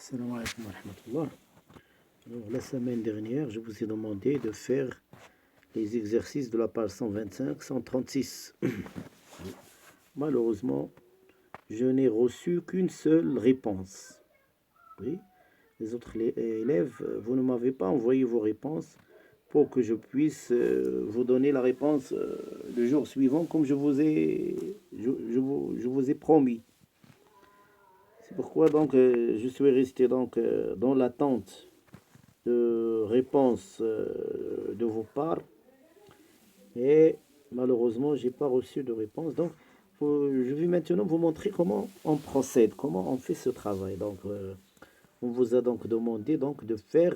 Salam alaikum wa rahmatullah. Alors, la semaine dernière, je vous ai demandé de faire les exercices de la page 125-136. Malheureusement, je n'ai reçu qu'une seule réponse. Oui. Les autres élèves, vous ne m'avez pas envoyé vos réponses pour que je puisse vous donner la réponse le jour suivant, comme je vous ai promis. C'est pourquoi donc je suis resté donc dans l'attente de réponse de vos parts et malheureusement j'ai pas reçu de réponse. Donc je vais maintenant vous montrer comment on procède, comment on fait ce travail. Donc on vous a donc demandé donc de faire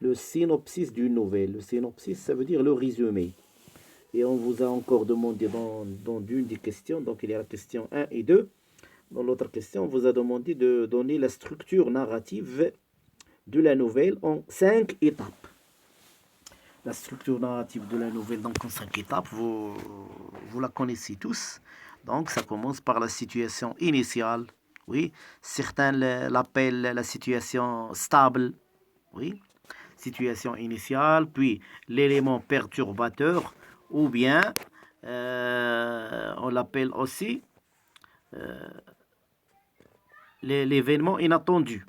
le synopsis d'une nouvelle. Le synopsis, ça veut dire le résumé. Et on vous a encore demandé dans une des questions, donc il y a la question 1 et 2. Dans l'autre question, on vous a demandé de donner la structure narrative de la nouvelle en 5 étapes. La structure narrative de la nouvelle donc en 5 étapes, vous la connaissez tous. Donc ça commence par la situation initiale. Oui, certains l'appellent la situation stable. Oui, situation initiale, puis l'élément perturbateur, ou bien on l'appelle aussi l'événement inattendu.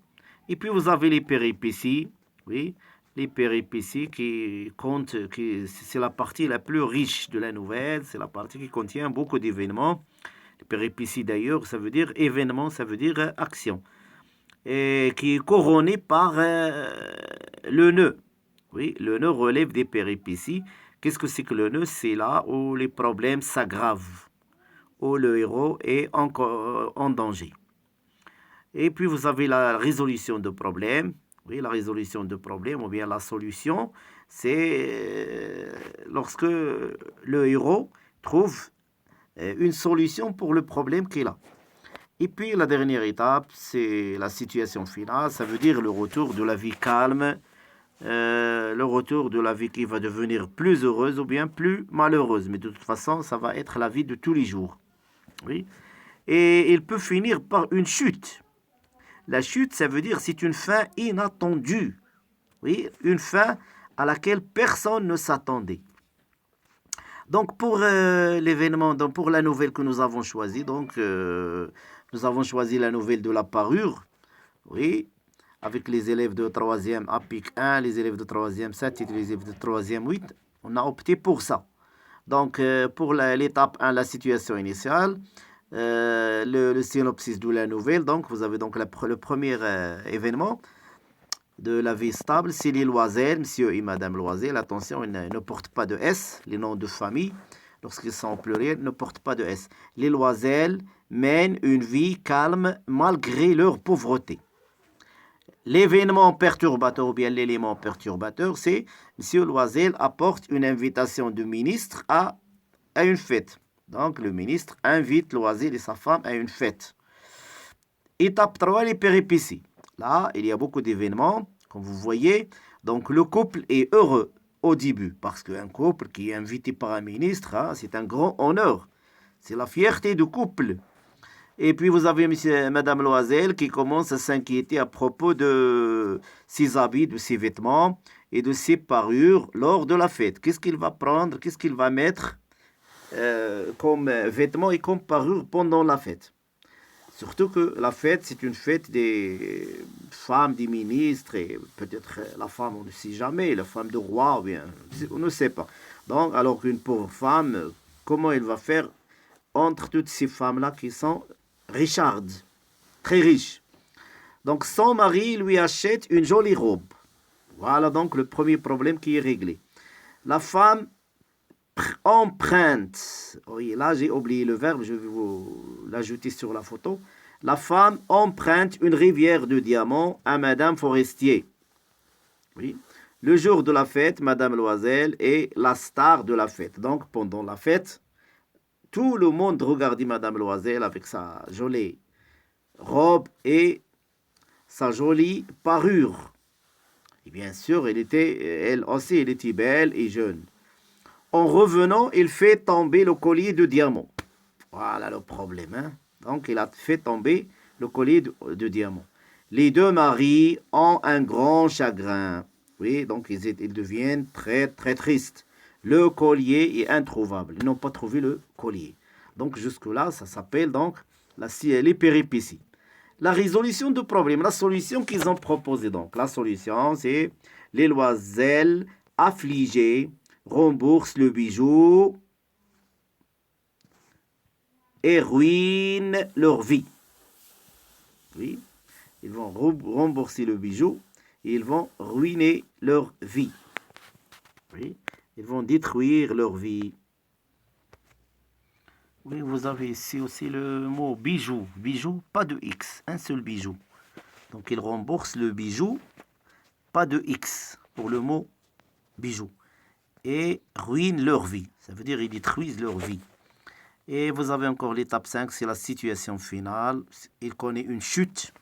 Et puis vous avez les péripéties, oui, les péripéties qui comptent, c'est la partie la plus riche de la nouvelle, c'est la partie qui contient beaucoup d'événements. Les péripéties d'ailleurs, ça veut dire événement, ça veut dire action. Et qui est couronné par le nœud. Oui, le nœud relève des péripéties. Qu'est-ce que c'est que le nœud? C'est là où les problèmes s'aggravent, où le héros est en danger. Et puis vous avez la résolution de problèmes. Oui, la résolution de problèmes ou bien la solution, c'est lorsque le héros trouve une solution pour le problème qu'il a. Et puis la dernière étape, c'est la situation finale. Ça veut dire le retour de la vie calme, le retour de la vie qui va devenir plus heureuse ou bien plus malheureuse. Mais de toute façon, ça va être la vie de tous les jours. Oui. Et il peut finir par une chute. La chute, ça veut dire c'est une fin inattendue. Oui, une fin à laquelle personne ne s'attendait. Donc pour l'événement, donc pour la nouvelle que nous avons choisie, donc nous avons choisi la nouvelle de la parure. Oui, avec les élèves de 3e APIC 1, les élèves de 3e 7 et les élèves de 3e 8. On a opté pour ça. Donc pour l'étape 1, la situation initiale. Le synopsis de la nouvelle. Donc, vous avez donc le premier événement de la vie stable, c'est les Loisel, monsieur et madame Loisel. Attention, ils ne portent pas de S. Les noms de famille, lorsqu'ils sont en pluriel, ne portent pas de S. Les Loisel mènent une vie calme malgré leur pauvreté. L'événement perturbateur ou bien l'élément perturbateur, c'est monsieur Loisel apporte une invitation du ministre à une fête. Donc, le ministre invite Loisel et sa femme à une fête. Étape 3, les péripéties. Là, il y a beaucoup d'événements, comme vous voyez. Donc, le couple est heureux au début, parce qu'un couple qui est invité par un ministre, hein, c'est un grand honneur. C'est la fierté du couple. Et puis, vous avez madame Loisel qui commence à s'inquiéter à propos de ses habits, de ses vêtements et de ses parures lors de la fête. Qu'est-ce qu'il va prendre? Qu'est-ce qu'il va mettre comme vêtements et comme parure pendant la fête. Surtout que la fête, c'est une fête des femmes, des ministres, et peut-être la femme, on ne sait jamais, la femme de roi, ou bien, on ne sait pas. Donc, alors qu'une pauvre femme, comment elle va faire entre toutes ces femmes-là qui sont richardes, très riches. Donc, son mari lui achète une jolie robe. Voilà donc le premier problème qui est réglé. La femme emprunte. Oui, là j'ai oublié le verbe, je vais vous l'ajouter sur la photo. La femme emprunte une rivière de diamants à Madame Forestier. Oui. Le jour de la fête, Madame Loisel est la star de la fête. Donc pendant la fête, tout le monde regardait Madame Loisel avec sa jolie robe et sa jolie parure. Et bien sûr, elle aussi, elle était belle et jeune. En revenant, il fait tomber le collier de diamants. Voilà le problème. Hein? Donc, il a fait tomber le collier de diamants. Les deux maris ont un grand chagrin. Oui, donc ils deviennent très, très tristes. Le collier est introuvable. Ils n'ont pas trouvé le collier. Donc jusque-là, ça s'appelle donc les péripéties. La résolution du problème, la solution qu'ils ont proposée. Donc la solution, c'est les loiselles affligées remboursent le bijou et ruinent leur vie. Oui, ils vont rembourser le bijou et ils vont ruiner leur vie. Oui, ils vont détruire leur vie. Oui, vous avez ici aussi le mot bijou. Bijou, pas de X, un seul bijou. Donc ils remboursent le bijou, pas de X pour le mot bijou. Et ruinent leur vie. Ça veut dire ils détruisent leur vie. Et vous avez encore l'étape 5, c'est la situation finale. Il connaît une chute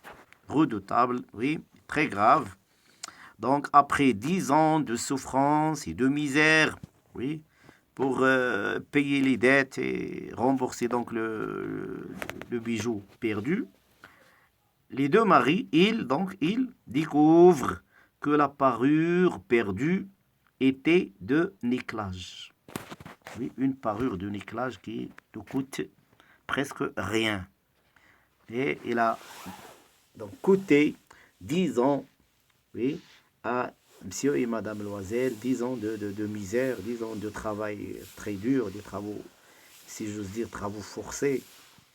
redoutable, oui, très grave. Donc après 10 ans de souffrance et de misère, oui, pour payer les dettes et rembourser donc le bijou perdu, les deux maris, ils découvrent que la parure perdue était de nickelage. Oui, une parure de nickelage qui te coûte presque rien. Et il a donc coûté 10 ans, oui, à monsieur et madame Loisel, 10 ans de misère, 10 ans de travail très dur, des travaux, si j'ose dire, travaux forcés,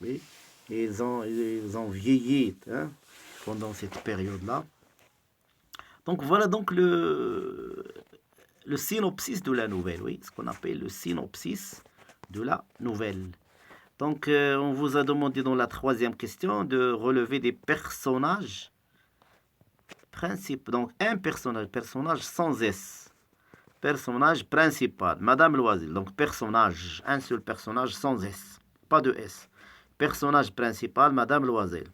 oui, et ils ont vieilli hein, pendant cette période-là. Donc voilà donc le synopsis de la nouvelle, oui, ce qu'on appelle le synopsis de la nouvelle. Donc on vous a demandé dans la troisième question de relever des personnages principaux. Donc un personnage sans S. Personnage principal, Madame Loisel. Donc personnage, un seul personnage sans S, pas de S. Personnage principal, Madame Loisel.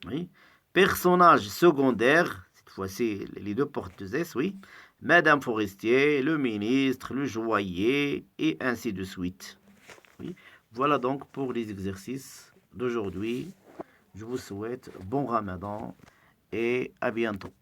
Oui. Personnage secondaire, cette fois-ci les deux portent deux S, oui. Madame Forestier, le ministre, le joaillier, et ainsi de suite. Oui. Voilà donc pour les exercices d'aujourd'hui. Je vous souhaite bon Ramadan et à bientôt.